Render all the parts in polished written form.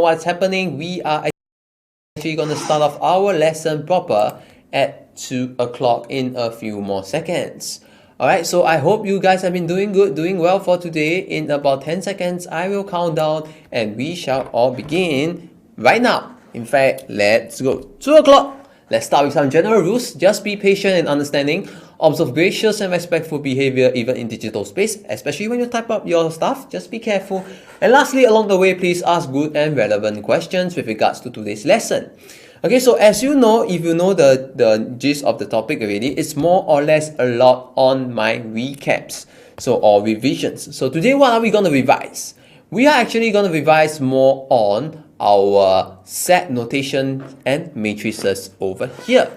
what's happening. We are actually going to start off our lesson proper at 2 o'clock in a few more seconds. Alright, so I hope you guys have been doing good, doing well for today. In about 10 seconds, I will count down and we shall all begin right now. In fact, let's go. 2 o'clock. Let's start with some general rules. Just be patient and understanding. Observe gracious and respectful behavior even in digital space, especially when you type up your stuff. Just be careful. And lastly, along the way, please ask good and relevant questions with regards to today's lesson. Okay, so as you know, if you know the gist of the topic already, it's more or less a lot on my recaps, or revisions. So today, what are we going to revise? We are actually going to revise more on our set notation and matrices over here.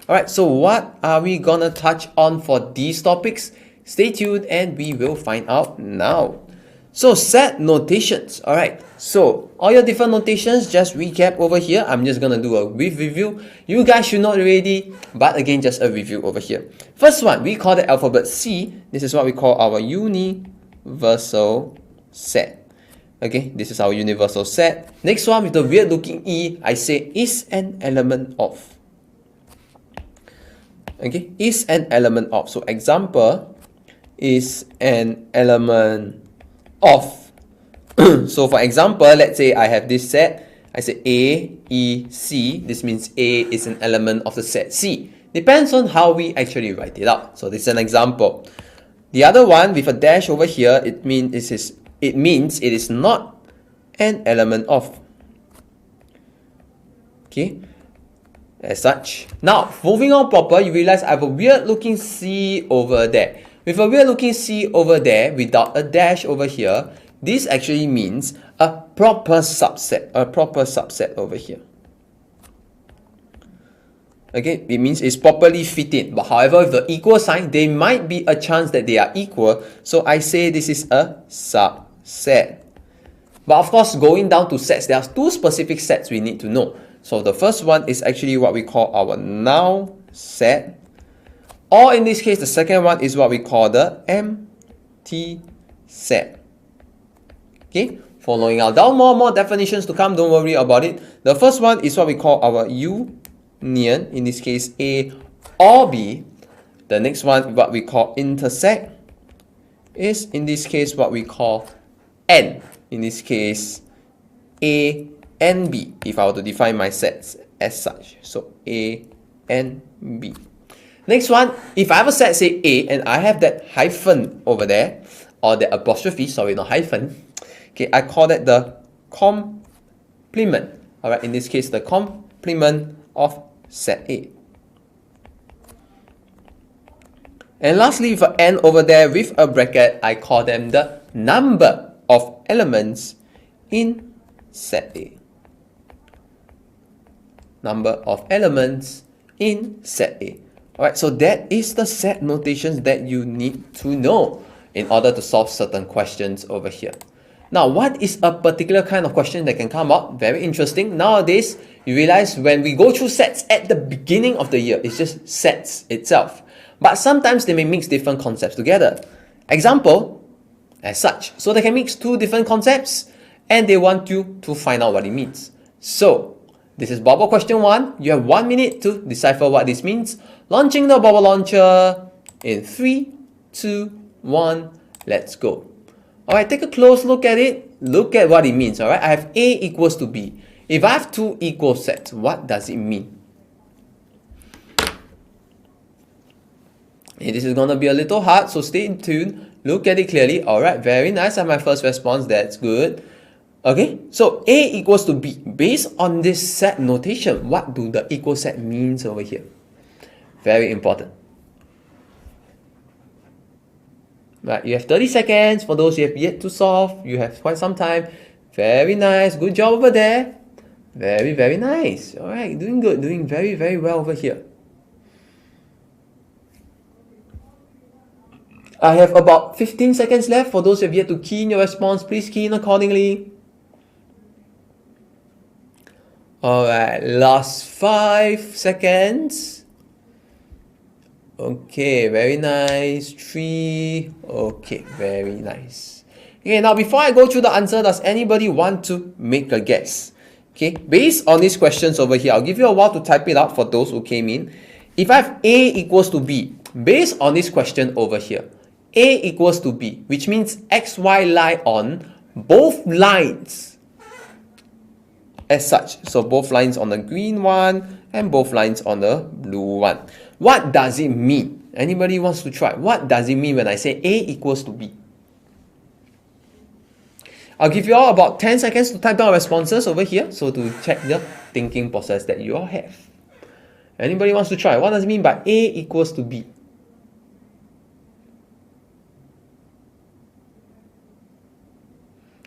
Alright, so what are we going to touch on for these topics? Stay tuned and we will find out now. So set notations. Alright, so all your different notations, just recap over here. I'm just going to do a brief review. You guys should know already, but again, just a review over here. First one, we call the alphabet C. This is what we call our universal set. Okay, this is our universal set. Next one with the weird looking E, I say is an element of. Okay, is an element of. So example, is an element of. So for example, let's say I have this set. I say A, E, C. This means A is an element of the set C. Depends on how we actually write it out. So this is an example. The other one with a dash over here, it means it is not an element of. Okay, as such. Now, moving on proper, you realize I have a weird looking C over there. With a weird looking C over there, without a dash over here, this actually means a proper subset. A proper subset over here. Okay, it means it's properly fit in. But however, with the equal sign, there might be a chance that they are equal. So I say this is a subset. But of course, going down to sets, there are two specific sets we need to know. So the first one is actually what we call our null set. Or in this case, the second one is what we call the empty set. Okay, following out down, more definitions to come, don't worry about it. The first one is what we call our union, in this case A or B. The next one, what we call intersect, is in this case what we call N. In this case, A and B, if I were to define my sets as such. So A and B. Next one, if I have a set, say A, and I have that hyphen over there, or the apostrophe, sorry, not hyphen. Okay, I call that the complement. Alright, in this case, the complement of set A. And lastly, with an N over there with a bracket, I call them the number of elements in set A. Number of elements in set A. Alright, so that is the set notations that you need to know in order to solve certain questions over here. Now, what is a particular kind of question that can come up? Very interesting. Nowadays, you realize when we go through sets at the beginning of the year, it's just sets itself. But sometimes they may mix different concepts together. Example, as such. So they can mix two different concepts and they want you to find out what it means. So, this is bubble question 1. You have 1 minute to decipher what this means. Launching the bubble launcher in 3, 2, 1. Let's go. Alright, take a close look at it. Look at what it means. Alright, I have A equals to B. If I have two equal sets, what does it mean? And this is going to be a little hard, so stay tuned. Look at it clearly. Alright, very nice. I have my first response. That's good. Okay, so A equals to B. Based on this set notation, what do the equal set means over here? Very important. Right, you have 30 seconds. For those you have yet to solve, you have quite some time. Very nice. Good job over there. Very, very nice. Alright, doing good. Doing very, very well over here. I have about 15 seconds left. For those who have yet to key in your response, please key in accordingly. Alright, last 5 seconds. Okay, very nice. 3. Okay, very nice. Okay, now before I go through the answer, does anybody want to make a guess? Okay, based on these questions over here, I'll give you a while to type it out for those who came in. If I have A equals to B, based on this question over here, A equals to B, which means XY lie on both lines as such. So both lines on the green one and both lines on the blue one. What does it mean? Anybody wants to try? What does it mean when I say A equals to B? I'll give you all about 10 seconds to type down responses over here, so to check the thinking process that you all have. Anybody wants to try? What does it mean by A equals to B?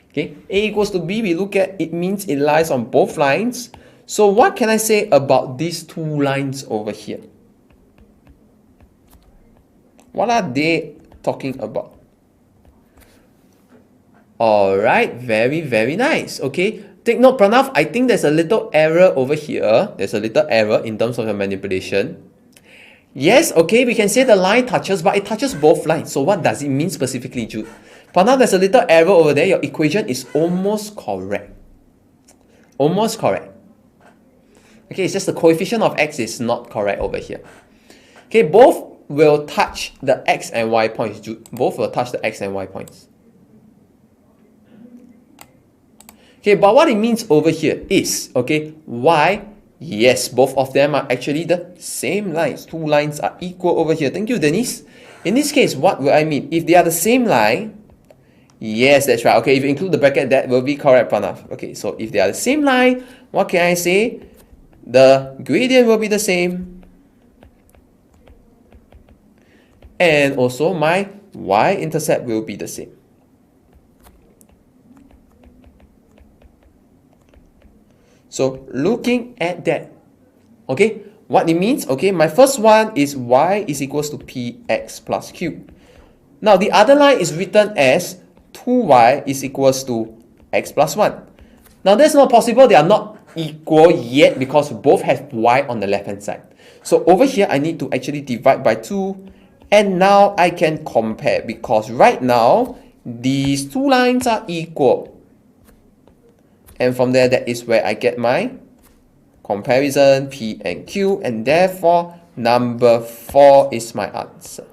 Okay, A equals to B, we look at, it means it lies on both lines. So what can I say about these two lines over here? What are they talking about? Alright, very, very nice. Okay, take note, Pranav, I think there's a little error over here. There's a little error in terms of your manipulation. Yes, okay, we can say the line touches, but it touches both lines. So what does it mean specifically, Jude? Pranav, there's a little error over there. Your equation is almost correct. Almost correct. Okay, it's just the coefficient of x is not correct over here. Okay, both will touch the x and y points, Jude. Both will touch the x and y points. Okay, but what it means over here is, okay, y, yes, both of them are actually the same lines. Two lines are equal over here. Thank you, Denise. In this case, what will I mean? If they are the same line, yes, that's right. Okay, if you include the bracket, that will be correct, Pranav. Okay, so if they are the same line, what can I say? The gradient will be the same. And also my y-intercept will be the same. So looking at that, okay, what it means, okay, my first one is y is equals to px plus q. Now the other line is written as 2y is equals to x plus 1. Now that's not possible, they are not equal yet because both have y on the left hand side. So over here I need to actually divide by 2, and now I can compare because right now these two lines are equal. And from there, that is where I get my comparison P and Q, and therefore number 4 is my answer.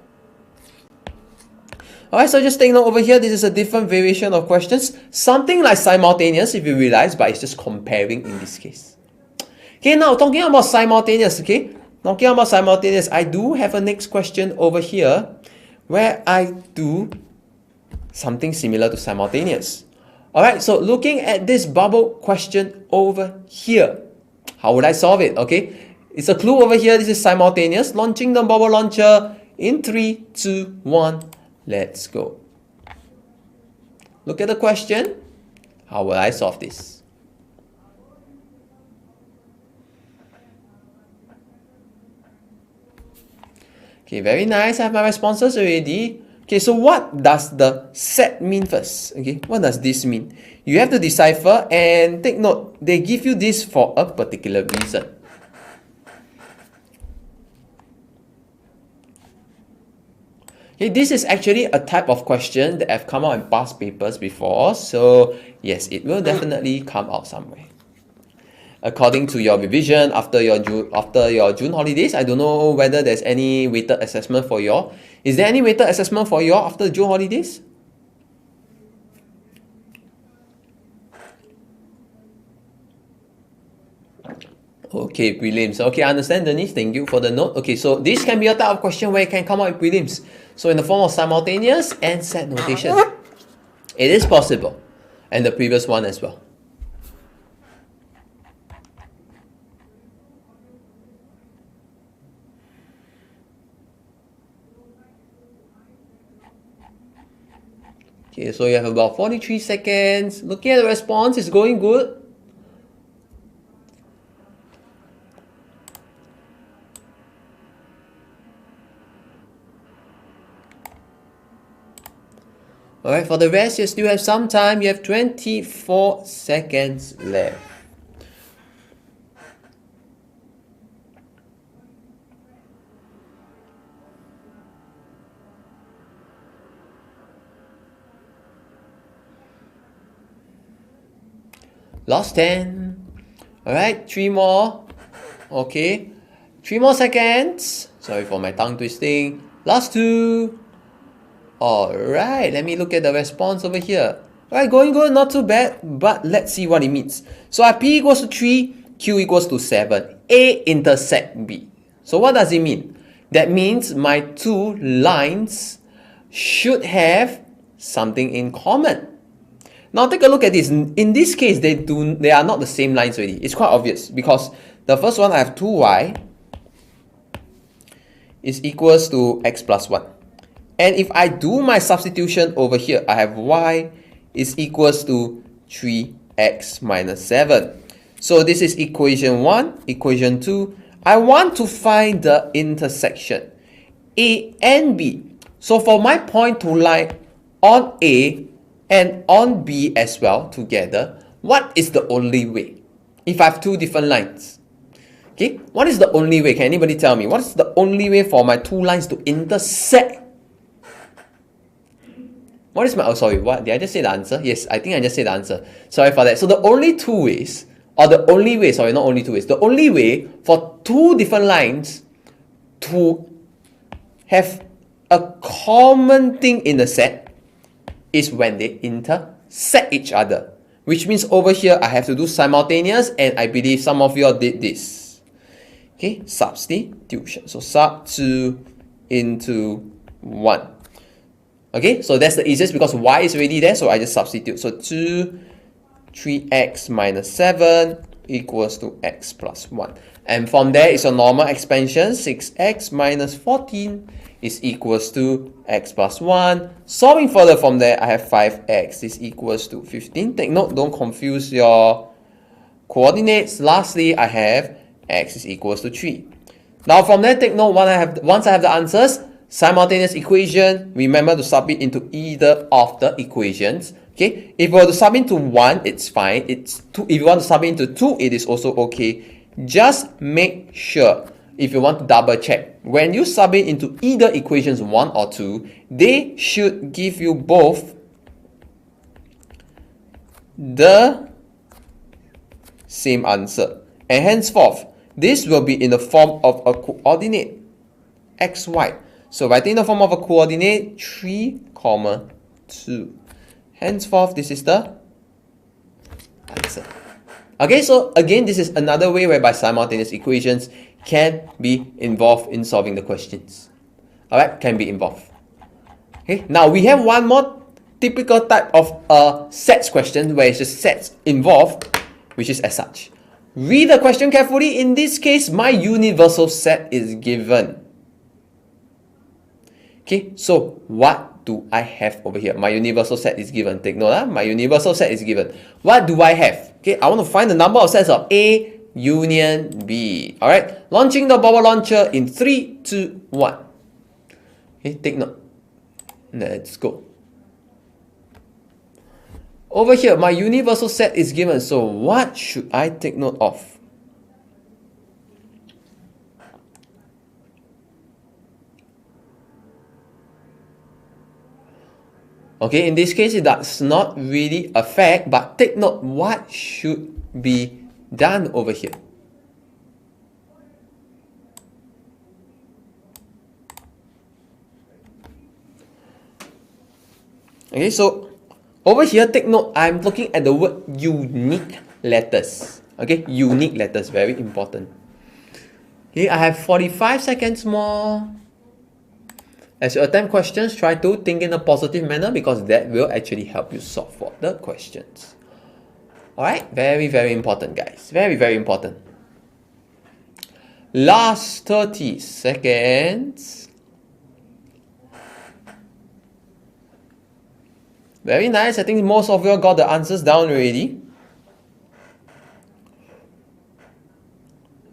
Alright, so just take note over here, this is a different variation of questions. Something like simultaneous if you realize, but it's just comparing in this case. Okay, now talking about simultaneous, okay? Talking about simultaneous, I do have a next question over here where I do something similar to simultaneous. Alright, so looking at this bubble question over here, how would I solve it? Okay, it's a clue over here. This is simultaneous. Launching the bubble launcher in 3, 2, 1. Let's go. Look at the question. How will I solve this? Okay, very nice. I have my responses already. Okay, so what does the set mean first? Okay, what does this mean? You have to decipher and take note. They give you this for a particular reason. Okay, this is actually a type of question that have come out in past papers before. So yes, it will definitely come out somewhere. According to your revision after your June holidays, I don't know whether there's any weighted assessment for you all. Is there any weighted assessment for you all after June holidays? Okay, prelims. Okay, I understand, Denise. Thank you for the note. Okay, so this can be a type of question where it can come out in prelims. So in the form of simultaneous and set notation. It is possible. And the previous one as well. Okay, so you have about 43 seconds. Looking at the response, it's going good. Alright, for the rest, you still have some time. You have 24 seconds left. Lost 10. Alright, 3 more. Okay, 3 more seconds. Sorry for my tongue twisting. Last 2. Alright, let me look at the response over here. Alright, going good, not too bad, but let's see what it means. So I P equals to 3, Q equals to 7. A intersect B. So what does it mean? That means my two lines should have something in common. Now take a look at this. In this case, they are not the same lines already. It's quite obvious because the first one I have 2y is equals to x plus 1. And if I do my substitution over here, I have y is equals to 3x minus 7. So this is equation 1, equation 2. I want to find the intersection A and B. So for my point to lie on A and on B as well together, what is the only way? If I have two different lines. Okay, what is the only way? Can anybody tell me? What is the only way for my two lines to intersect? What is my, oh sorry, what? Did I just say the answer? Yes, I think I just said the answer. Sorry for that. So the only two ways, or the only way, sorry, not only two ways, the only way for two different lines to have a common thing in the set is when they intersect each other. Which means over here, I have to do simultaneous, and I believe some of you all did this. Okay, substitution. So sub 2 into 1. Okay, so that's the easiest because y is already there, so I just substitute. So 3x minus 7 equals to x plus 1. And from there is a normal expansion. 6x minus 14 is equals to x plus 1. Solving further from there, I have 5x is equals to 15. Take note, don't confuse your coordinates. Lastly, I have x is equals to 3. Now from there, take note, once I have the answers, simultaneous equation, remember to sub it into either of the equations. Okay, if you were to sub into 1, it's fine. It's 2. If you want to sub into 2, it is also okay. Just make sure, if you want to double check, when you sub it into either equations 1 or 2, they should give you both the same answer. And henceforth, this will be in the form of a coordinate xy. So writing in the form of a coordinate 3, 2. Henceforth, this is the answer. Okay, so again, this is another way whereby simultaneous equations can be involved in solving the questions. Alright, can be involved. Okay, now we have one more typical type of sets question where it's just sets involved, which is as such. Read the question carefully. In this case, my universal set is given. Okay, so what do I have over here? My universal set is given. Take note, my universal set is given. What do I have? Okay, I want to find the number of sets of A union B. Alright, launching the bubble launcher in 3, 2, 1. Okay, take note. Let's go. Over here, my universal set is given. So what should I take note of? Okay, in this case, it does not really affect, but take note what should be done over here. Okay, so over here, take note, I'm looking at the word unique letters. Okay, unique letters, very important. Okay, I have 45 seconds more. As you attempt questions, try to think in a positive manner because that will actually help you solve for the questions. Alright, very, very important, guys. Very, very important. Last 30 seconds. Very nice. I think most of you got the answers down already.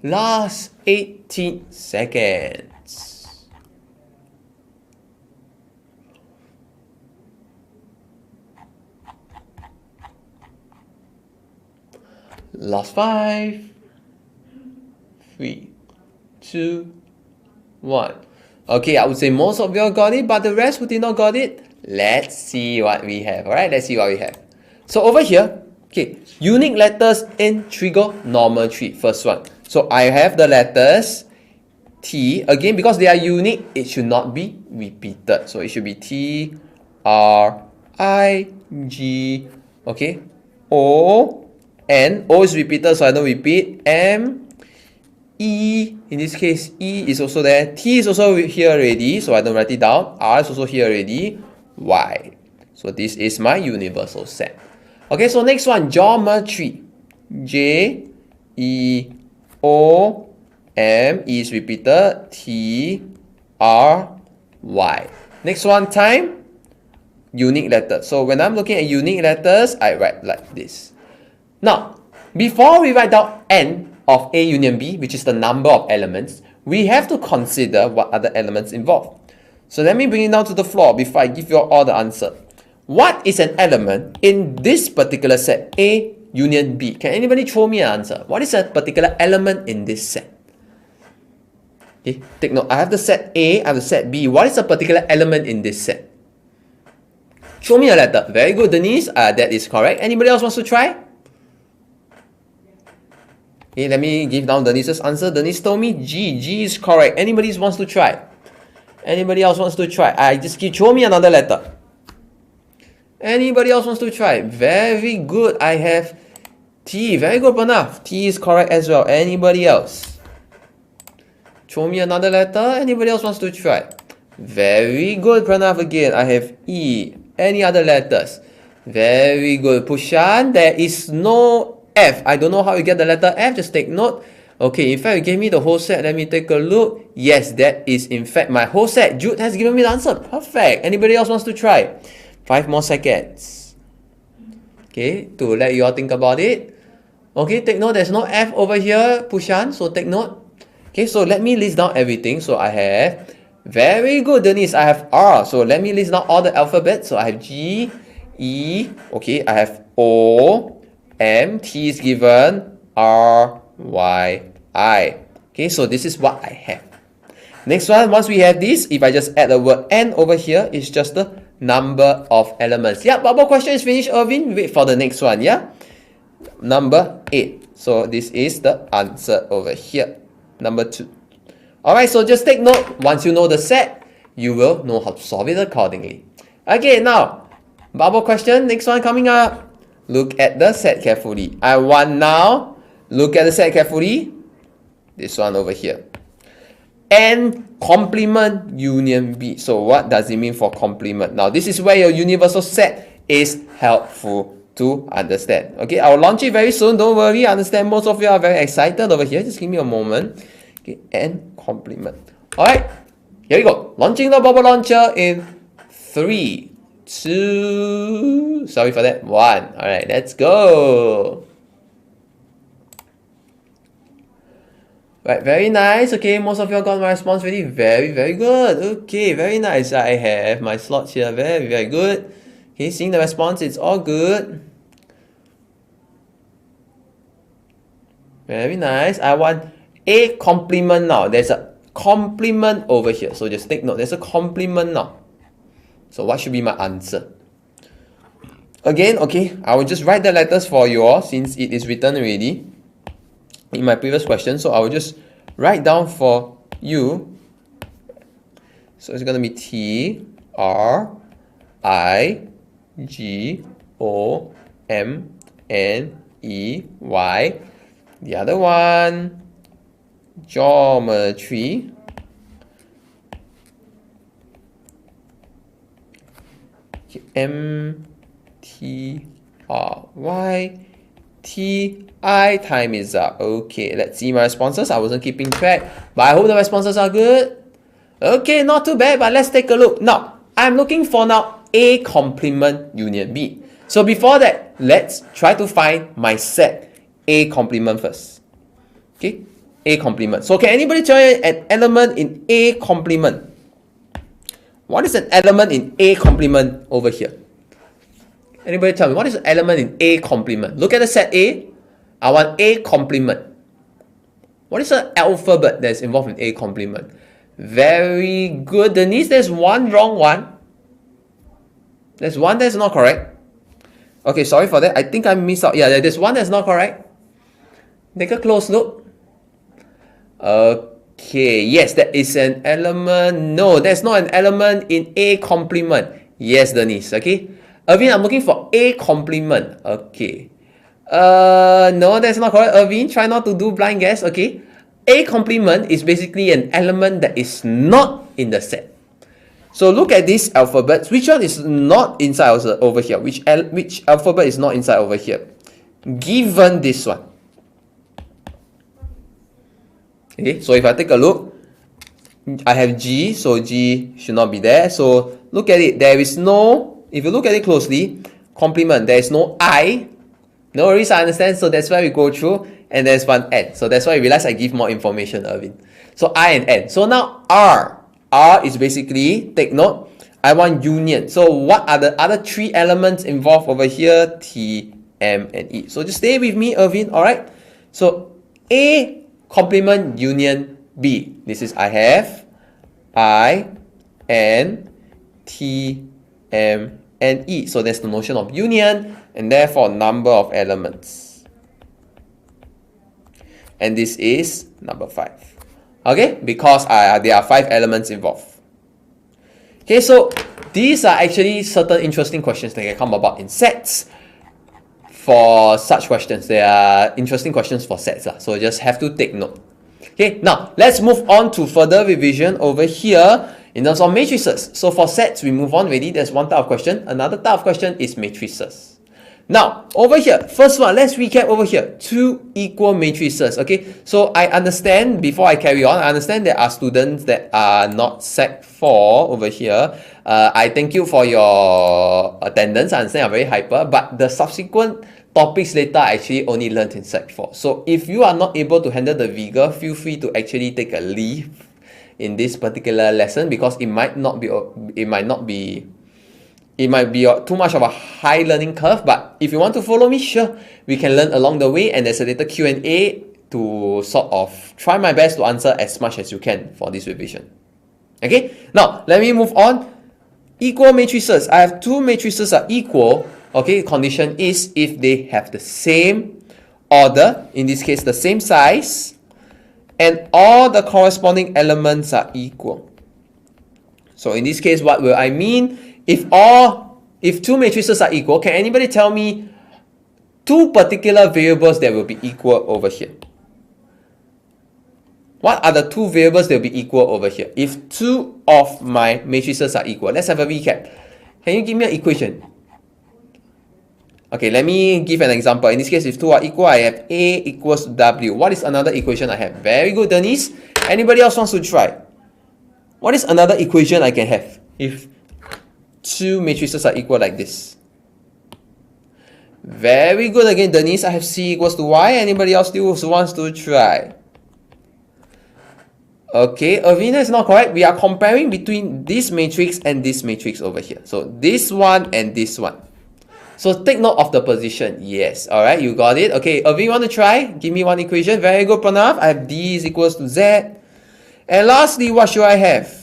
Last 18 seconds. Last 5, 3, 2, 1. Okay, I would say most of you all got it, but the rest who did not got it, let's see what we have. Alright, let's see what we have. So over here, Okay, unique letters in trigonometry. First one. So I have the letters T. Again, because they are unique, it should not be repeated. So it should be T, R, I, G, okay, O, N. O is repeated, so I don't repeat. M, E, in this case, E is also there. T is also here already, so I don't write it down. R is also here already. Y. So this is my universal set. Okay, so next one, geometry. J, E, O, M, E is repeated. T, R, Y. Next one, time. Unique letters. So when I'm looking at unique letters, I write like this. Now, before we write down N of A union B, which is the number of elements, we have to consider what other elements involved. So let me bring it down to the floor before I give you all the answer. What is an element in this particular set, A union B? Can anybody throw me an answer? What is a particular element in this set? Okay, take note. I have the set A, I have the set B. What is a particular element in this set? Show me a letter. Very good, Denise. That is correct. Anybody else wants to try? Okay, let me give down Denise's answer. Denise told me G. G is correct. Anybody wants to try? Anybody else wants to try? Show me another letter. Anybody else wants to try? Very good. I have T. Very good, Pranav. T is correct as well. Anybody else? Show me another letter. Anybody else wants to try? Very good, Pranav again. I have E. Any other letters? Very good. Pushan, there is no F. I don't know how you get the letter F. Just take note. Okay, in fact, you gave me the whole set. Let me take a look. Yes, that is in fact my whole set. Jude has given me the answer. Perfect. Anybody else wants to try? 5 more seconds. Okay, to let you all think about it. Okay, take note. There's no F over here, Pushan. So take note. Okay, so let me list down everything. So I have, very good, Denise. I have R. So let me list down all the alphabets. So I have G, E. Okay, I have O, M. T is given. R, Y, I. Okay, so this is what I have. Next one, once we have this, if I just add the word N over here, it's just the number of elements. Yeah, bubble question is finished, Irvin. Wait for the next one, yeah? Number 8. So this is the answer over here. Number 2. Alright, so just take note. Once you know the set, you will know how to solve it accordingly. Okay, now, bubble question, next one coming up. Look at the set carefully. I want now, look at the set carefully. This one over here. N complement union B. So what does it mean for complement? Now this is where your universal set is helpful to understand. Okay, I will launch it very soon. Don't worry. I understand most of you are very excited over here. Just give me a moment. Okay, N complement. Alright, here we go. Launching the bubble launcher in 3, 2, sorry for that, 1. Alright, let's go. Right, very nice. Okay, most of you got my response ready. Very, very good. Okay, very nice. I have my slots here. Very, very good. Okay, seeing the response, it's all good. Very nice. I want a complement now. There's a complement over here. So just take note. There's a complement now. So what should be my answer? Again, okay, I will just write the letters for you all since it is written already in my previous question. So I will just write down for you. So it's going to be T, R, I, G, O, M, N, E, Y. The other one, geometry. M, T, R, Y. T, I, time is up. Okay, let's see my responses. I wasn't keeping track, but I hope the responses are good. Okay, not too bad, but let's take a look. Now, I'm looking for now A complement union B. So before that, let's try to find my set A complement first. Okay, A complement. So can anybody tell me an element in A complement? What is an element in A complement over here? Anybody tell me, what is an element in A complement? Look at the set A. I want A complement. What is an alphabet that's involved in A complement? Very good, Denise. There's one wrong one. There's one that's not correct. Okay, sorry for that. I think I missed out. Yeah, there's one that's not correct. Take a close look. Okay, yes, that is an element. No, that's not an element in A complement. Yes, Denise. Okay, Irvin, I'm looking for A complement. Okay. No, that's not correct. Irvin, try not to do blind guess. Okay. A complement is basically an element that is not in the set. So look at these alphabets. Which one is not inside over here? Which alphabet is not inside over here? Given this one. Okay, so if I take a look, I have G, so G should not be there. So look at it. There is no, if you look at it closely, complement. There is no I. No worries, I understand. So that's why we go through. And there's one N. So that's why I realize I give more information, Irvin. So I and N. So now R. R is basically, take note, I want union. So what are the other three elements involved over here? T, M, and E. So just stay with me, Irvin. Alright. So A complement union B. This is I have I, N, T, M, and E. So that's the notion of union and therefore number of elements. And this is number 5. Okay, because there are 5 elements involved. Okay, so these are actually certain interesting questions that can come about in sets. For such questions, there are interesting questions for sets. So just have to take note. Okay, now let's move on to further revision over here in terms of matrices. So for sets, we move on already. There's one type of question. Another type of question is matrices. Now, over here, first one, let's recap over here. 2 equal matrices, okay? So I understand, before I carry on, I understand there are students that are not Sec 4 over here. I thank you for your attendance. I understand I'm very hyper, but the subsequent topics later I actually only learned in Sec 4. So if you are not able to handle the vigor, feel free to actually take a leave in this particular lesson because it might be too much of a high learning curve, but if you want to follow me, sure, we can learn along the way, and there's a little Q&A to sort of try my best to answer as much as you can for this revision. Okay, now let me move on. Equal matrices. I have 2 matrices are equal. Okay, condition is if they have the same order, in this case the same size, and all the corresponding elements are equal. So in this case, what will I mean? If 2 matrices are equal, can anybody tell me 2 particular variables that will be equal over here? What are the 2 variables that will be equal over here? If 2 of my matrices are equal, let's have a recap. Can you give me an equation? Okay, let me give an example. In this case, if 2 are equal, I have A equals to W. What is another equation I have? Very good, Denise. Anybody else wants to try? What is another equation I can have if 2 matrices are equal like this? Very good again, Denise. I have C equals to Y. Anybody else still wants to try? Okay, Irvina is not correct. We are comparing between this matrix and this matrix over here. So this one and this one. So take note of the position. Yes, alright, you got it. Okay, Irvin, you want to try? Give me one equation. Very good, Pranav. I have D is equals to Z. And lastly, what should I have?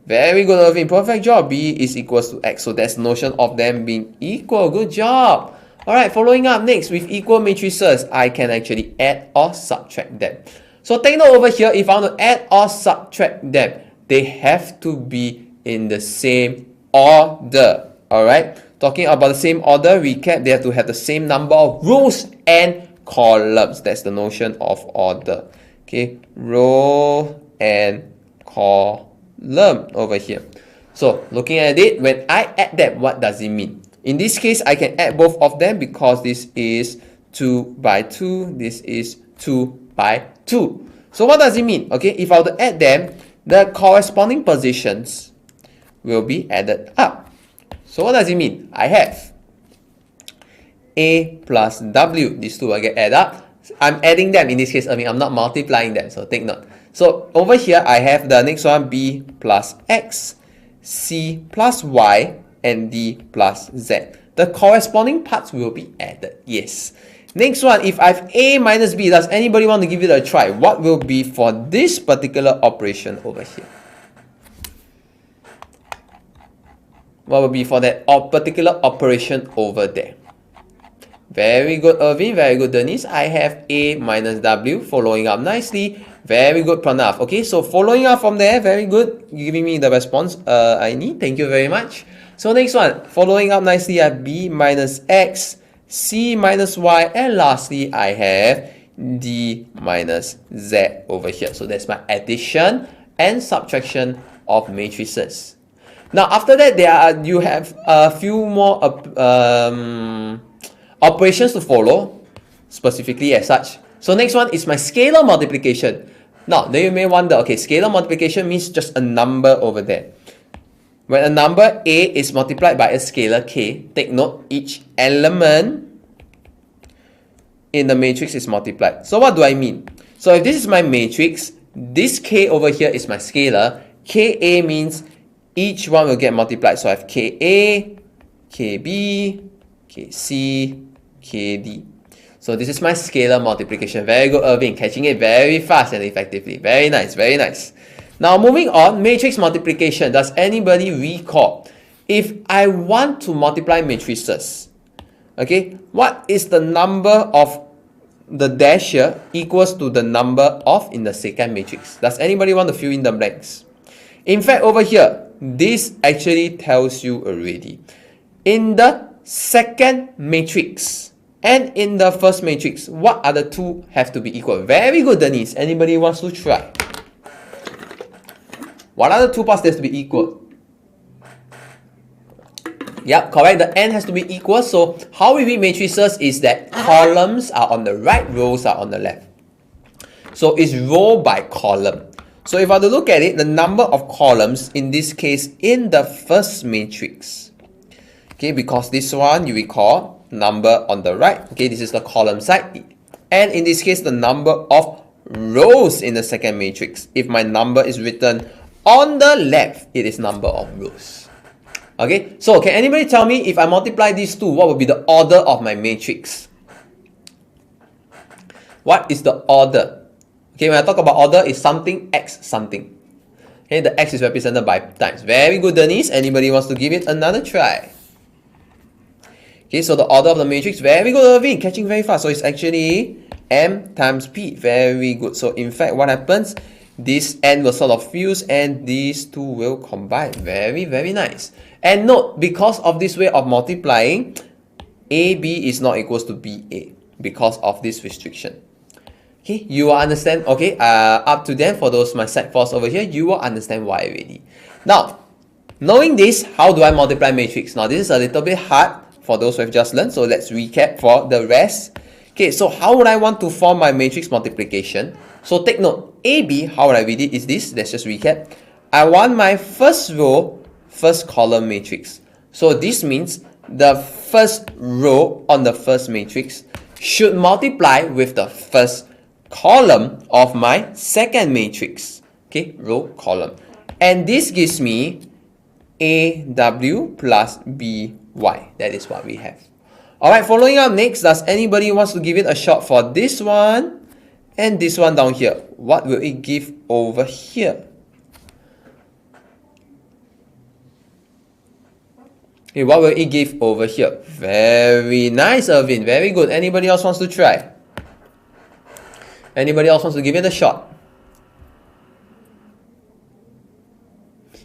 Very good, Irvin. Perfect job. B is equals to X. So that's the notion of them being equal. Good job. Alright, following up next with equal matrices, I can actually add or subtract them. So take note over here, if I want to add or subtract them, they have to be in the same order. Alright, talking about the same order, recap, they have to have the same number of rows and columns. That's the notion of order. Okay, row and column over here. So looking at it, when I add them, what does it mean? In this case, I can add both of them because this is 2 by 2, this is 2 by 2. So what does it mean? Okay, if I were to add them, the corresponding positions will be added up. So what does it mean? I have A plus W. These two will get added up. I'm adding them in this case. I mean, I'm not multiplying them. So take note. So over here, I have the next one, B plus X, C plus Y, and D plus Z. The corresponding parts will be added. Yes. Next one, if I have A minus B, does anybody want to give it a try? What will be for this particular operation over here? what will be for that particular operation over there. Very good, Irvin. Very good, Denise. I have A minus W following up nicely. Very good, Pranav. Okay, so following up from there, very good. You're giving me the response I need. Thank you very much. So next one, following up nicely, I have B minus X, C minus Y, and lastly, I have D minus Z over here. So that's my addition and subtraction of matrices. Now after that, you have a few more operations to follow, specifically as such. So next one is my scalar multiplication. Now, then you may wonder, okay, scalar multiplication means just a number over there. When a number A is multiplied by a scalar K, take note, each element in the matrix is multiplied. So what do I mean? So if this is my matrix, this K over here is my scalar. Ka means each one will get multiplied. So I have Ka, Kb, Kc, Kd. So this is my scalar multiplication. Very good, Irving. Catching it very fast and effectively. Very nice, very nice. Now moving on, matrix multiplication. Does anybody recall? If I want to multiply matrices, okay, what is the number of the dash here equals to the number of in the second matrix? Does anybody want to fill in the blanks? In fact, over here, this actually tells you already. In the second matrix and in the first matrix, what are the two have to be equal? Very good, Denise. Anybody wants to try? What are the two parts that have to be equal? Yep, correct. The n has to be equal. So how we read matrices is that columns are on the right, rows are on the left. So it's row by column. So if I were to look at it, the number of columns in this case in the first matrix, okay, because this one you recall number on the right, okay, this is the column side, and in this case the number of rows in the second matrix. If my number is written on the left, it is number of rows. Okay, so can anybody tell me if I multiply these two, what would be the order of my matrix? What is the order? Okay, when I talk about order, it's something x something. Okay, the x is represented by times. Very good, Denise. Anybody wants to give it another try? Okay, so the order of the matrix, very good, Irving, catching very fast. So it's actually m times p. Very good. So in fact, what happens? This n will sort of fuse and these two will combine. Very, very nice. And note, because of this way of multiplying, AB is not equals to BA because of this restriction. Okay, you will understand. Okay, up to then for those my sec 4s over here, you will understand why already. Now, knowing this, how do I multiply matrix? Now, this is a little bit hard for those who have just learned. So let's recap for the rest. Okay, so how would I want to form my matrix multiplication? So take note, AB, how would I read it is this. Let's just recap. I want my first row, first column matrix. So this means the first row on the first matrix should multiply with the first column of my second matrix. Okay, row, column. And this gives me AW plus BY. That is what we have. Alright, following up next, does anybody wants to give it a shot for this one and this one down here? What will it give over here? Okay, what will it give over here? Very nice, Irvin. Very good. Anybody else wants to try? Anybody else wants to give it a shot?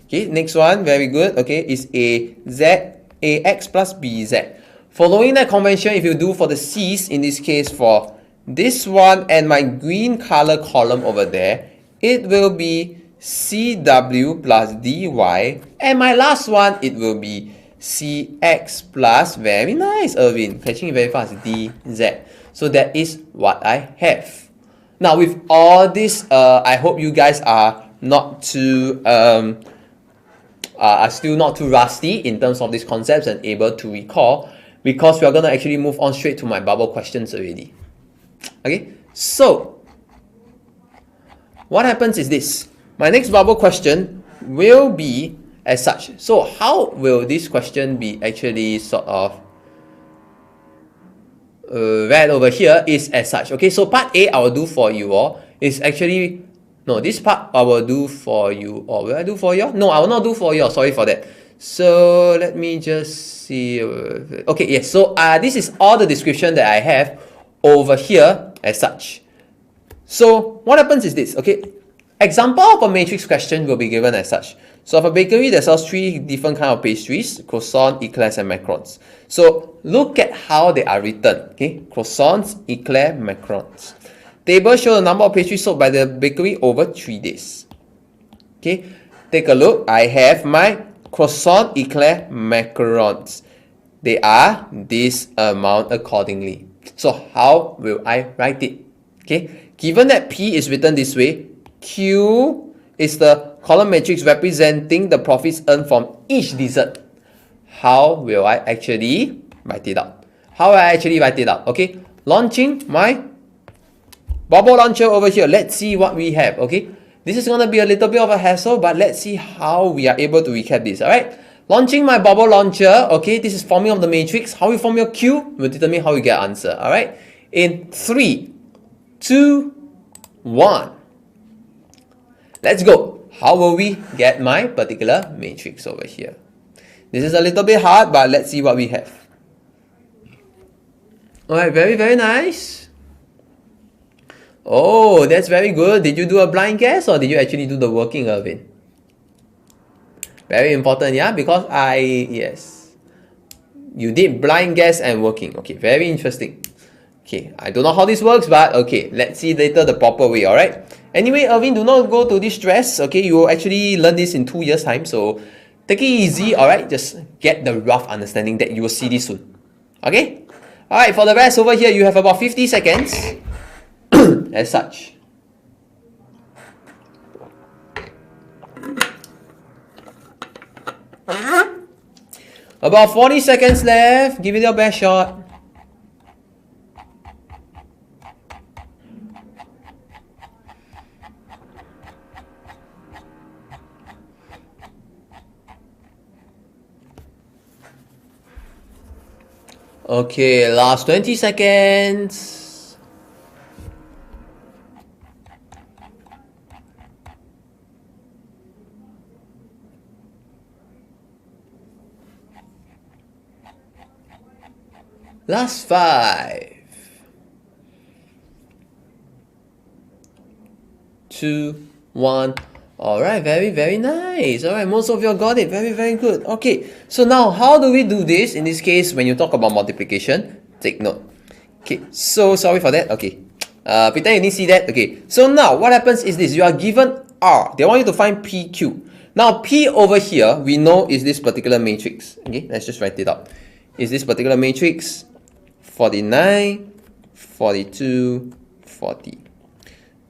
Okay, next one. Very good. Okay, is AX plus BZ. Following that convention, if you do for the C's, in this case for this one and my green color column over there, it will be CW plus DY. And my last one, it will be CX plus, very nice, Irvin, catching it very fast, DZ. So that is what I have. Now with all this, I hope you guys are not too are still not too rusty in terms of these concepts and able to recall, because we are going to actually move on straight to my bubble questions already. Okay, so what happens is this. My next bubble question will be as such. So how will this question be actually sort of read over here is as such. Okay, so part A I will do for you all is actually, no, this part I will do for you all. Will I do for you all? No, I will not do for you all. Sorry for that. So let me just see. Okay, yes. So this is all the description that I have over here as such. So what happens is this, okay? Example of a matrix question will be given as such. So of a bakery that sells 3 different kind of pastries: croissant, eclairs, and macarons. So look at how they are written, okay? Croissants, eclairs, macarons. Table show the number of pastries sold by the bakery over 3 days. Okay, take a look. I have my croissant, eclair, macarons. They are this amount accordingly. So how will I write it? Okay, given that P is written this way, Q is the column matrix representing the profits earned from each dessert. How will I actually write it out? How will I actually write it out? Okay, launching my bubble launcher over here. Let's see what we have. Okay, this is going to be a little bit of a hassle, but let's see how we are able to recap this. All right, launching my bubble launcher. Okay, this is forming of the matrix. How you form your Q will determine how you get answer. All right, in 3, 2, 1, let's go. How will we get my particular matrix over here? This is a little bit hard, but let's see what we have. All right, very, very nice. Oh, that's very good. Did you do a blind guess or did you actually do the working, Irvin? Very important, yeah, because yes. You did blind guess and working. Okay, very interesting. Okay, I don't know how this works, but okay, let's see later the proper way, alright? Anyway, Irvin, do not go to this stress, okay? You will actually learn this in 2 years' time, so take it easy, alright? Just get the rough understanding that you will see this soon. Okay? Alright, for the rest over here, you have about 50 seconds. As such. About 40 seconds left. Give it your best shot. Okay, last 20 seconds. Last 5, 2, 1. Alright, very, very nice. Alright, most of you got it. Very, very good. Okay, so now how do we do this? In this case, when you talk about multiplication, take note. Okay, so sorry for that. Okay, pretend you didn't see that. Okay, so now what happens is this. You are given R. They want you to find PQ. Now, P over here, we know is this particular matrix. Okay, let's just write it out. Is this particular matrix 49, 42, 40,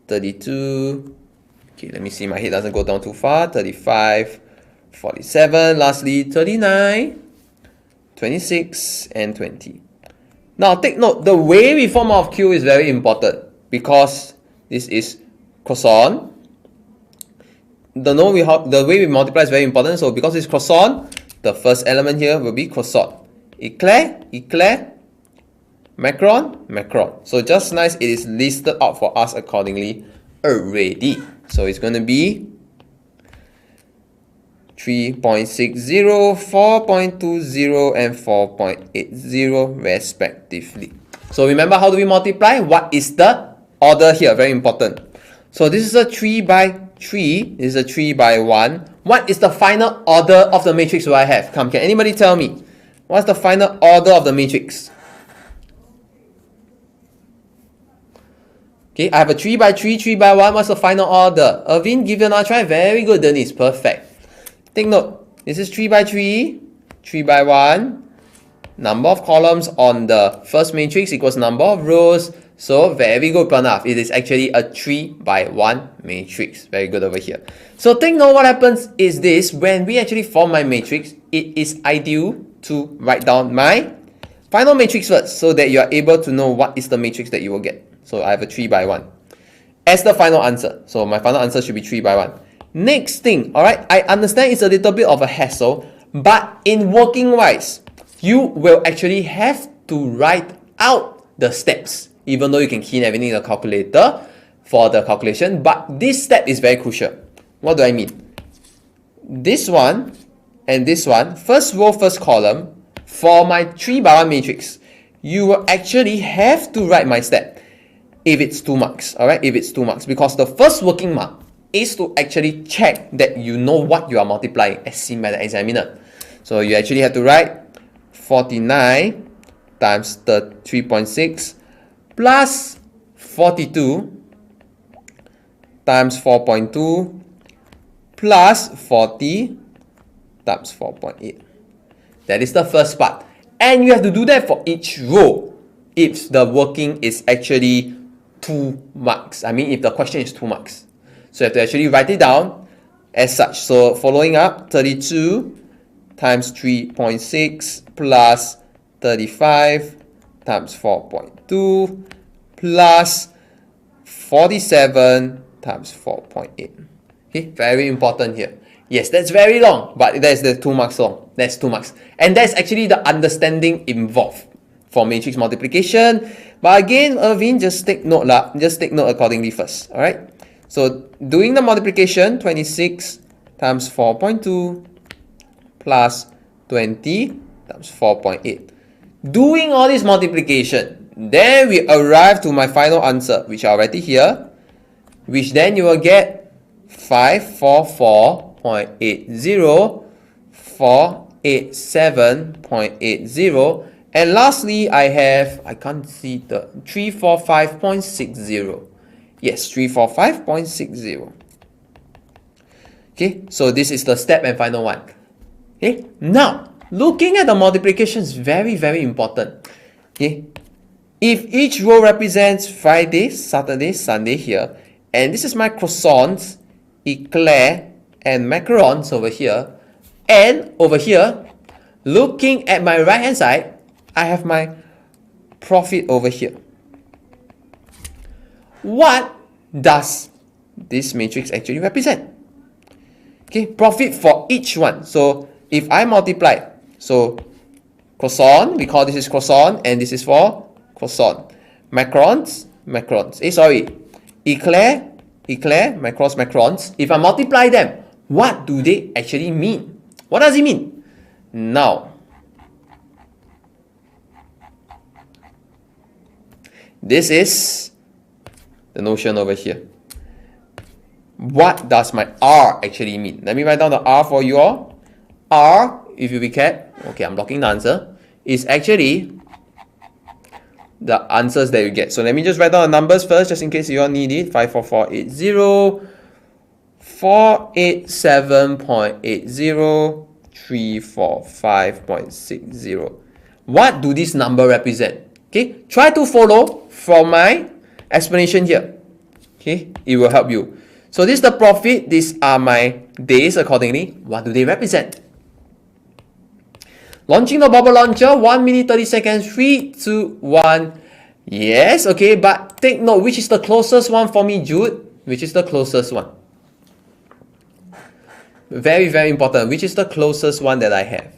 32. Okay, let me see, my head doesn't go down too far. 35, 47, lastly 39, 26, and 20. Now take note, the way we form our Q is very important because this is croissant. The way we multiply is very important. So because it's croissant, the first element here will be croissant. Eclair, eclair, macaron, macaron. So just nice, it is listed out for us accordingly already. So it's going to be 3.60, 4.20, and 4.80 respectively. So remember, how do we multiply? What is the order here? Very important. So this is a 3 by 3. This is a 3 by 1. What is the final order of the matrix do I have? Come, can anybody tell me? What's the final order of the matrix? Okay, I have a 3 by 3, 3 by 1. What's the final order? Irvin, give it another try. Very good, Denise. Perfect. Take note. This is 3 by 3, 3 by 1. Number of columns on the first matrix equals number of rows. So, very good, Pranav. It is actually a 3 by 1 matrix. Very good over here. So, take note what happens is this. When we actually form my matrix, it is ideal to write down my final matrix first so that you are able to know what is the matrix that you will get. So I have a 3 by 1 as the final answer. So my final answer should be 3 by 1. Next thing, alright, I understand it's a little bit of a hassle, but in working wise, you will actually have to write out the steps, even though you can key in everything in the calculator for the calculation, but this step is very crucial. What do I mean? This one and this one, first row, first column, for my 3 by 1 matrix, you will actually have to write my step if it's 2 marks, alright? If it's 2 marks, because the first working mark is to actually check that you know what you are multiplying as seen by the examiner. So you actually have to write 49 times 3.6 plus 42 times 4.2 plus 40 times 4.8. That is the first part. And you have to do that for each row if the working is actually 2 marks. I mean, if the question is 2 marks. So you have to actually write it down as such. So following up, 32 times 3.6 plus 35 times 4.2 plus 47 times 4.8. Okay, very important here. Yes, that's very long, but that's the 2 marks long. That's 2 marks. And that's actually the understanding involved for matrix multiplication. But again, Irvin, just take note lah. Just take note accordingly first. Alright. So doing the multiplication, 26 times 4.2 plus 20 times 4.8. Doing all this multiplication, then we arrive to my final answer, which I'll write it here, which then you will get 544.80, 487.80, and lastly, I can't see the 345.60. Yes, 345.60. Okay, so this is the step and final one. Okay, now looking at the multiplication is very, very important. Okay, if each row represents Friday, Saturday, Sunday here, and this is my croissants, eclair, and macarons over here, and over here, looking at my right hand side, I have my profit over here. What does this matrix actually represent? Okay, profit for each one. So if I multiply, so croissant, we call this is croissant, and this is for croissant. Macarons, macarons. Eclair, eclair, macarons, macarons. If I multiply them, what do they actually mean? What does it mean? Now, this is the notion over here. What does my R actually mean? Let me write down the R for you all. R, if you recap, okay, I'm blocking the answer, is actually the answers that you get. So let me just write down the numbers first, just in case you all need it. 54480, 487.80, 345.60. What do this number represent? Okay, try to follow from my explanation here. Okay, it will help you. So this is the profit. These are my days accordingly. What do they represent? Launching the bubble launcher, 1 minute 30 seconds, 3, 2, 1. Yes, okay, but take note, which is the closest one for me, Jude? Which is the closest one? Very, very important. Which is the closest one that I have?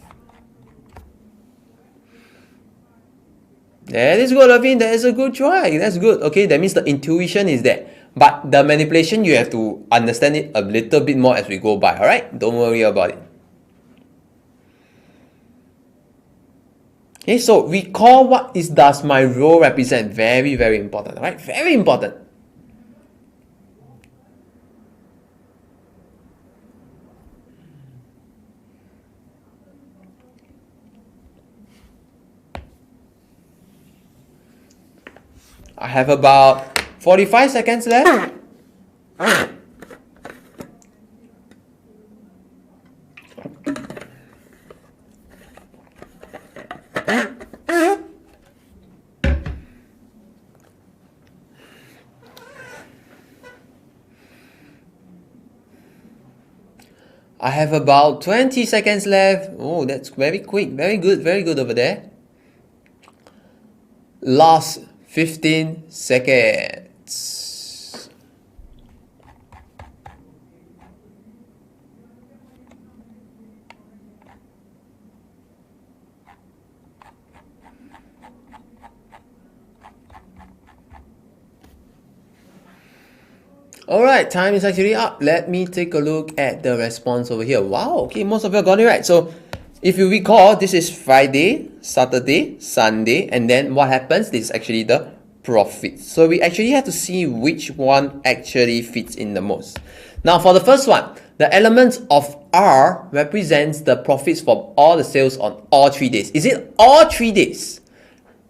That is good, Irvin. That is a good try. That's good. Okay, that means the intuition is there. But the manipulation, you have to understand it a little bit more as we go by, alright? Don't worry about it. Okay, so recall what does my row represent. Very, very important, alright? Very important. I have about 45 seconds left. I have about 20 seconds left. Oh, that's very quick. Very good over there. Last 15 seconds. Alright, time is actually up. Let me take a look at the response over here. Wow, okay, most of you got it right. So if you recall, this is Friday, Saturday, Sunday, and then what happens? This is actually the profit. So we actually have to see which one actually fits in the most. Now for the first one, the elements of R represents the profits from all the sales on all 3 days. Is it all 3 days?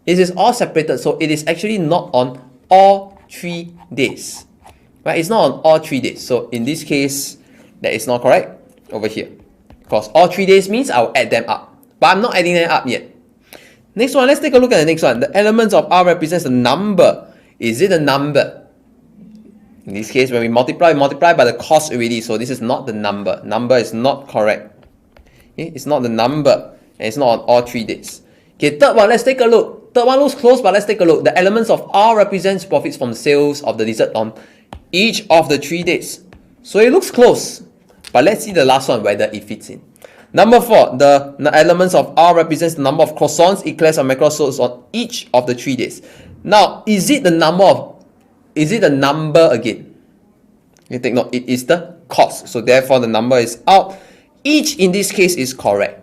It is all separated, so it is actually not on all 3 days. Right? It's not on all 3 days. So in this case, that is not correct over here. Because all 3 days means I'll add them up. But I'm not adding them up yet. Next one, let's take a look at the next one. The elements of R represents the number. Is it a number? In this case, when we multiply by the cost already. So this is not the number. Number is not correct. Okay? It's not the number. And it's not on all 3 days. Okay, third one, let's take a look. Third one looks close, but let's take a look. The elements of R represents profits from sales of the dessert on each of the 3 days. So it looks close. But let's see the last one, whether it fits in. Number 4, the elements of R represents the number of croissants, eclairs, and macarons sold on each of the 3 days. Now, is it the number again? You take note, it is the cost. So therefore, the number is out. Each in this case is correct.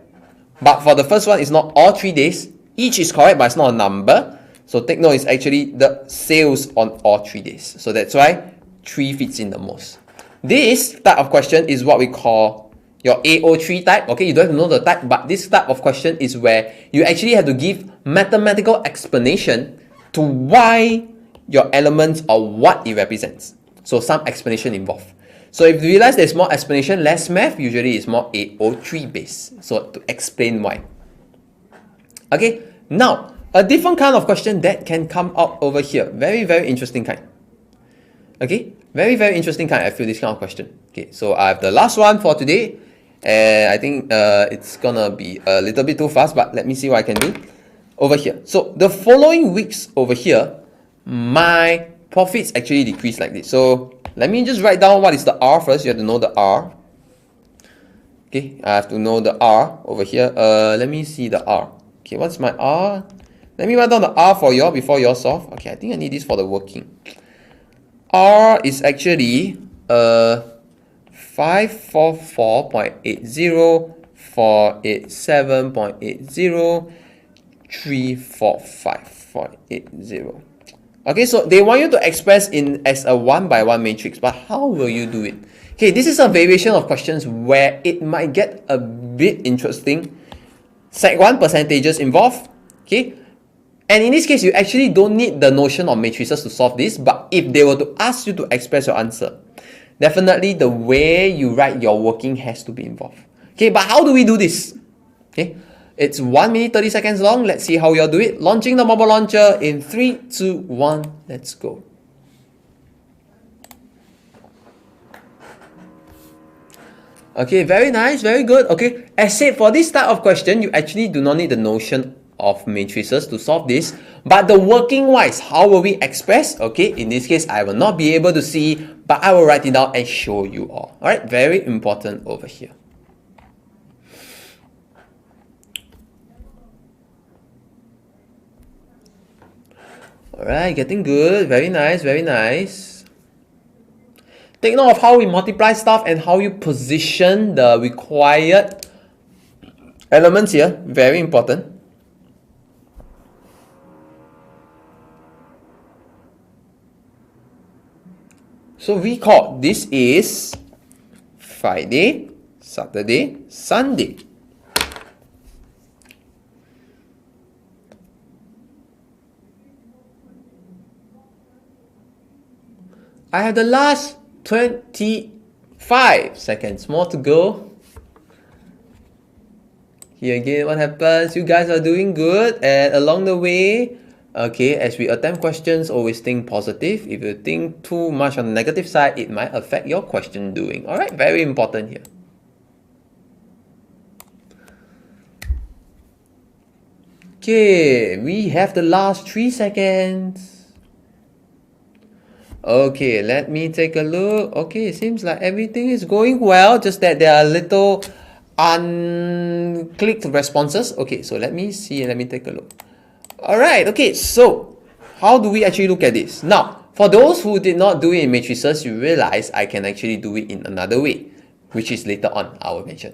But for the first one, it's not all 3 days. Each is correct, but it's not a number. So take note, it's actually the sales on all 3 days. So that's why 3 fits in the most. This type of question is what we call your AO3 type. Okay, you don't have to know the type, but this type of question is where you actually have to give mathematical explanation to why your elements or what it represents. So some explanation involved. So if you realize there's more explanation, less math, usually it's more AO3 based. So to explain why. Okay, now a different kind of question that can come out over here. Very, very interesting kind. Okay, very, very interesting kind. I feel this kind of question. Okay, so I have the last one for today. And I think it's gonna be a little bit too fast, but let me see what I can do over here. So the following weeks over here, my profits actually decrease like this. So let me just write down what is the R first. You have to know the R. Okay, I have to know the R over here. Let me see the R. Okay, what's my R? Let me write down the R for you all before you all solve. Okay, I think I need this for the working. R is actually 544.80, 487.80, 345.80. Okay, so they want you to express in as a 1 by 1 matrix, but how will you do it? Okay, this is a variation of questions where it might get a bit interesting. Sec 1 percentages involved. Okay, and in this case, you actually don't need the notion of matrices to solve this, but if they were to ask you to express your answer, definitely the way you write your working has to be involved. Okay, but how do we do this? Okay, it's 1 minute 30 seconds long. Let's see how you all do it. Launching the mobile launcher in 3, 2, 1. Let's go. Okay, very nice, very good. Okay, as said, for this type of question, you actually do not need the notion of matrices to solve this, but the working wise, how will we express? Okay, in this case, I will not be able to see, but I will write it down and show you all. All right, very important over here. All right, getting good. Very nice, very nice. Take note of how we multiply stuff and how you position the required elements here. Very important. So recall, this is Friday, Saturday, Sunday. I have the last 25 seconds more to go. Here again, what happens? You guys are doing good, and along the way, okay, as we attempt questions, always think positive. If you think too much on the negative side, it might affect your question doing. All right, very important here. Okay, we have the last 3 seconds. Okay, let me take a look. Okay, it seems like everything is going well, just that there are little unclicked responses. Okay, so let me see and let me take a look. Alright, okay, so how do we actually look at this? Now, For those who did not do it in matrices, you realize I can actually do it in another way, which is later on I will mention.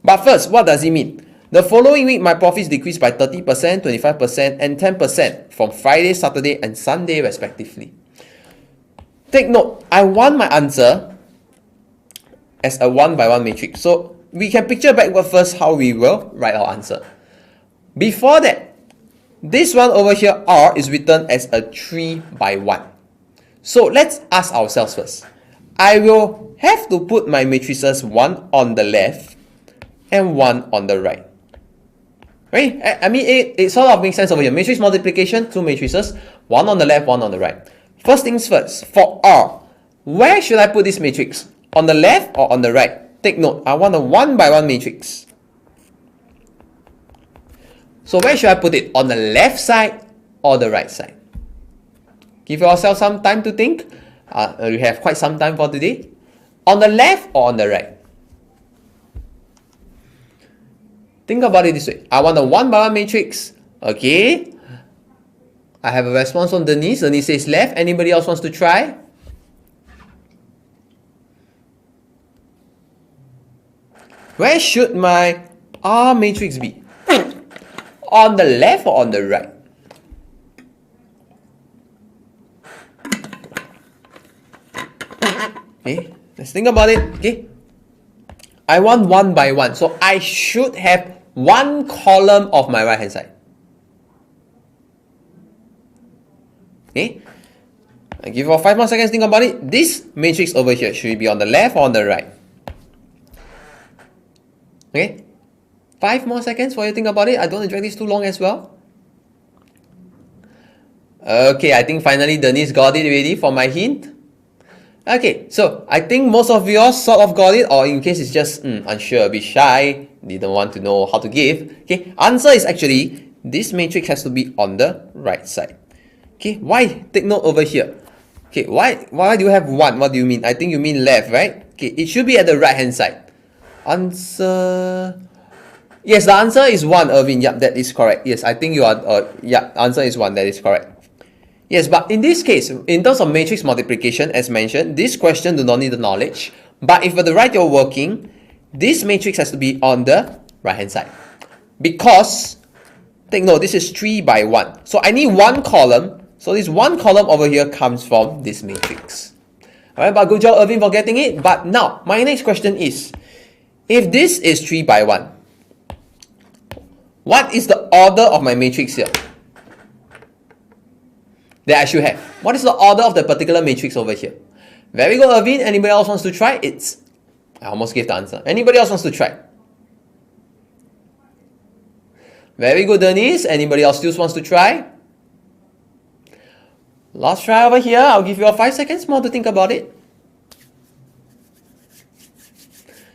But first, what does it mean? The following week, my profits decreased by 30%, 25%, and 10% from Friday, Saturday, and Sunday respectively. Take note, I want my answer as a 1 by 1 matrix. So we can picture backward first how we will write our answer. Before that, this one over here, R, is written as a 3 by 1. So let's ask ourselves first. I will have to put my matrices 1 on the left and 1 on the right. Right? I mean, it sort of makes sense over here. Matrix multiplication, 2 matrices, 1 on the left, 1 on the right. First things first, for R, where should I put this matrix? On the left or on the right? Take note, I want a 1 by 1 matrix. So where should I put it? On the left side or the right side? Give yourself some time to think. You have quite some time for today. On the left or on the right? Think about it this way. I want a 1 by 1 matrix. Okay. I have a response from Denise. Denise says left. Anybody else wants to try? Where should my R matrix be? On the left or on the right? Okay, let's think about it. Okay, I want 1 by 1, so I should have 1 column of my right hand side. Okay, I give you 5 more seconds to think about it. This matrix over here, should it be on the left or on the right? Okay, 5 more seconds for you to think about it. I don't want to drag this too long as well. Okay, I think finally Denise got it ready for my hint. Okay, so I think most of you all sort of got it, or in case it's just unsure, a bit shy, didn't want to know how to give. Okay, answer is actually this matrix has to be on the right side. Okay, why? Take note over here. Okay, why do you have 1? What do you mean? I think you mean left, right? Okay, it should be at the right hand side. Answer. Yes, the answer is 1, Irvin. Yep, that is correct. Yes, I think you are. Yeah, answer is 1. That is correct. Yes, but in this case, in terms of matrix multiplication, as mentioned, this question do not need the knowledge. But if for the right you're working, this matrix has to be on the right hand side. Because, take note, this is 3 by 1. So I need 1 column. So this 1 column over here comes from this matrix. Alright, but good job, Irvin, for getting it. But now, my next question is, if this is 3 by 1, what is the order of my matrix here that I should have? What is the order of the particular matrix over here? Very good, Irvin. Anybody else wants to try? I almost gave the answer. Anybody else wants to try? Very good, Denise. Anybody else still wants to try? Last try over here. I'll give you 5 seconds more to think about it.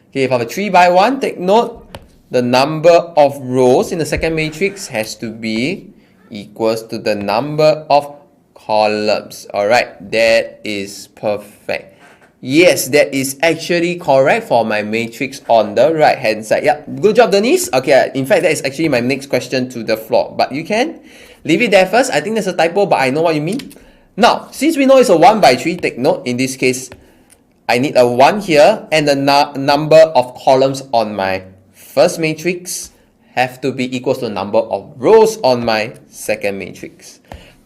Okay, if I have a 3 by 1, take note, the number of rows in the second matrix has to be equals to the number of columns. Alright, that is perfect. Yes, that is actually correct for my matrix on the right hand side. Yeah, good job, Denise. Okay, in fact, that is actually my next question to the floor. But you can leave it there first. I think there's a typo, but I know what you mean. Now, since we know it's a 1 by 3, take note, in this case, I need a 1 here, and the number of columns on my first matrix have to be equal to the number of rows on my second matrix.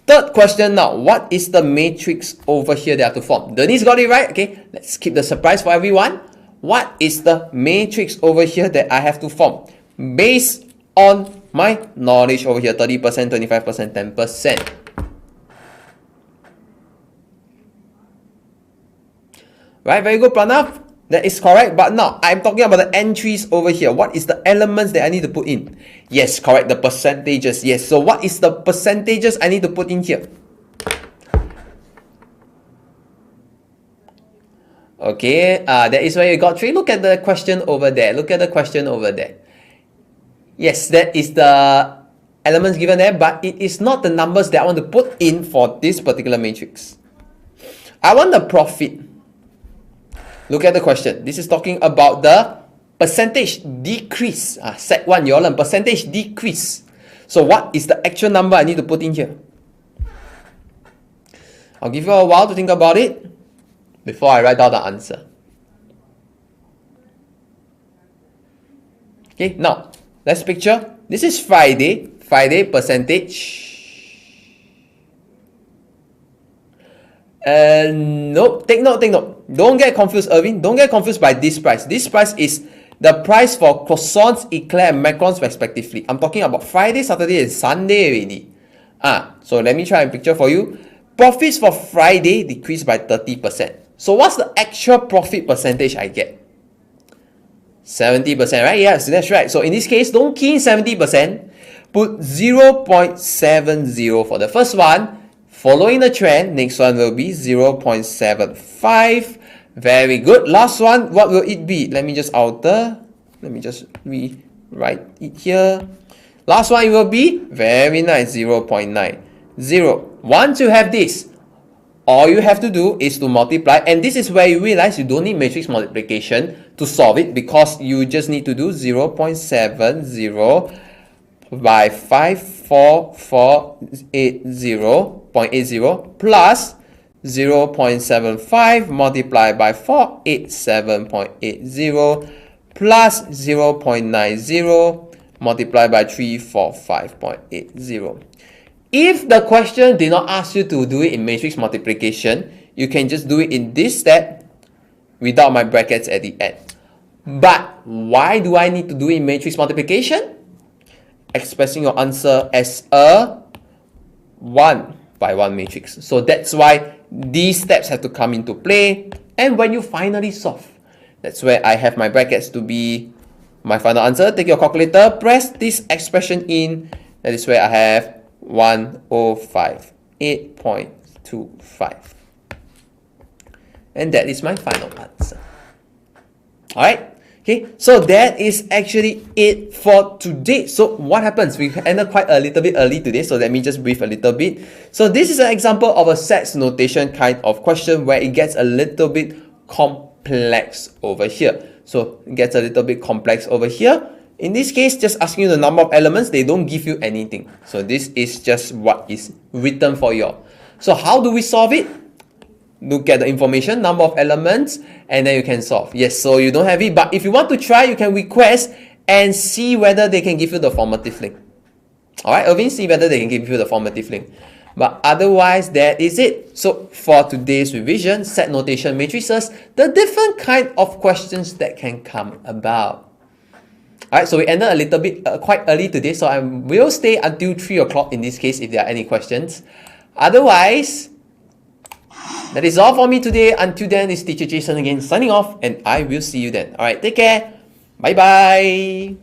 Third question now, what is the matrix over here that I have to form? Denise got it right. Okay, let's keep the surprise for everyone. What is the matrix over here that I have to form? Based on my knowledge over here, 30%, 25%, 10%. Right, very good, Pranav. That is correct. But now, I'm talking about the entries over here. What is the elements that I need to put in? Yes, correct. The percentages. Yes. So what is the percentages I need to put in here? Okay, that is where you got 3. Look at the question over there. Look at the question over there. Yes, that is the elements given there, but it is not the numbers that I want to put in for this particular matrix. I want the profit. Look at the question. This is talking about the percentage decrease. Set 1, you all learn percentage decrease. So what is the actual number I need to put in here? I'll give you a while to think about it before I write down the answer. Okay, now let's picture. This is Friday. Friday percentage. Nope, take note. Don't get confused, Irvin. Don't get confused by this price. This price is the price for croissants, eclair, and macarons respectively. I'm talking about Friday, Saturday, and Sunday already. So let me try and picture for you. Profits for Friday decreased by 30%. So what's the actual profit percentage I get? 70%, right? Yes, that's right. So in this case, don't key in 70%. Put 0.70 for the first one. Following the trend, next one will be 0.75. Very good. Last one, what will it be? Let me just alter. Let me just rewrite it here. Last one, it will be, very nice, 0.90. Once you have this, all you have to do is to multiply, and this is where you realize you don't need matrix multiplication to solve it, because you just need to do 0.70 by 54480.80 plus 0.75 multiplied by 487.80 plus 0.90 multiplied by 345.80. If the question did not ask you to do it in matrix multiplication, you can just do it in this step without my brackets at the end. But why do I need to do it in matrix multiplication? Expressing your answer as a 1 by 1 matrix. So that's why these steps have to come into play. And when you finally solve, that's where I have my brackets to be my final answer. Take your calculator, press this expression in. That is where I have 105.8.25. And that is my final answer. Alright, okay, so that is actually it for today. So what happens? We ended quite a little bit early today, so let me just brief a little bit. So this is an example of a sets notation kind of question where it gets a little bit complex over here. So it gets a little bit complex over here. In this case, just asking you the number of elements, they don't give you anything. So this is just what is written for you. So how do we solve it? Look at the information, number of elements, and then you can solve. Yes, so you don't have it, but if you want to try, you can request and see whether they can give you the formative link. Alright, Irvin, see whether they can give you the formative link. But otherwise, that is it. So for today's revision, set notation matrices, the different kind of questions that can come about. Alright, so we ended a little bit quite early today, so I will stay until 3 o'clock in this case if there are any questions. Otherwise, that is all for me today. Until then, it's Teacher Jason again signing off, and I will see you then. Alright, take care. Bye bye.